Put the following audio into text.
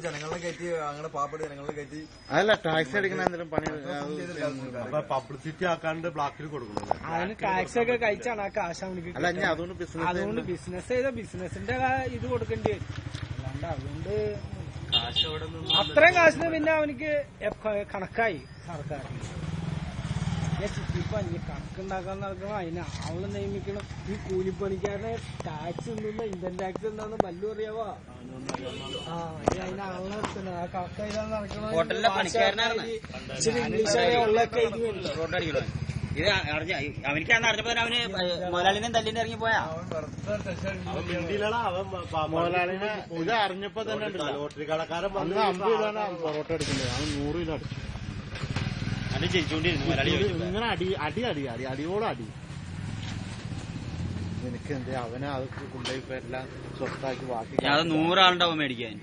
ജനങ്ങളെ കയറ്റി അങ്ങനെ പാവപ്പെട്ട ജനങ്ങളെ കയറ്റി അതല്ല ടാക്സ് അടിക്കണ എന്തെങ്കിലും പണി പബ്ലിസിറ്റി ആക്കാണ്ട് ബ്ലാക്കിൽ കൊടുക്കണം. അതിന് ടാക്സ് ഒക്കെ കഴിച്ചാണ് ആ കാശ് അവനിക്ക്. അല്ല ഞാൻ അതുകൊണ്ട് ബിസിനസ് ചെയ്ത ബിസിനസിന്റെ ഇത് കൊടുക്കേണ്ടി വരും. അല്ലാണ്ട് അതുകൊണ്ട് അത്രയും കാശിന് പിന്നെ അവനിക്ക് കണക്കായി സർക്കാർ. ഇപ്പൊ കണക്കുണ്ടാക്കാൻ നടക്കണം. അതിന് ആളെ നിയമിക്കണം. ഈ കൂലിപ്പണിക്കാരനെ ടാക്സ് ഉണ്ടെന്ന് ഇൻകം ടാക്സ് എന്താന്ന് വല്ലതും അറിയാവോ? അതിന് ആളെ നിർത്തണം. ആ കണക്ക് എഴുതാൻ നടക്കണം. ഇച്ചിരി ഇംഗ്ലീഷ് ഉള്ളൊക്കെ ഇത് ഇത് അവനിക്കാന്ന് അറിഞ്ഞപ്പോ അവന് മുതലാളിനെയും തല്ലിനെ ഇറങ്ങി പോയാ മുതലാളിനെ ഇത് അറിഞ്ഞപ്പോ തന്നെ ലോട്ടറി കടക്കാരൻ അന്ന് 50 കിലോനാ പൊറോട്ട എടുക്കുന്നത്. അവൻ 100 കിലോ അടിച്ചു. അത് ജയിച്ചുകൊണ്ടിരുന്നു മുതലാളി. ഇങ്ങനെ അടിയോളം അടി. എനിക്ക് എന്ത് അവനെ അത് കൊണ്ടുപോയി ഇപ്പൊ എല്ലാം സ്വത്താക്കി ബാക്കി അത് 100 ആളുണ്ടാവും മേടിക്കാൻ.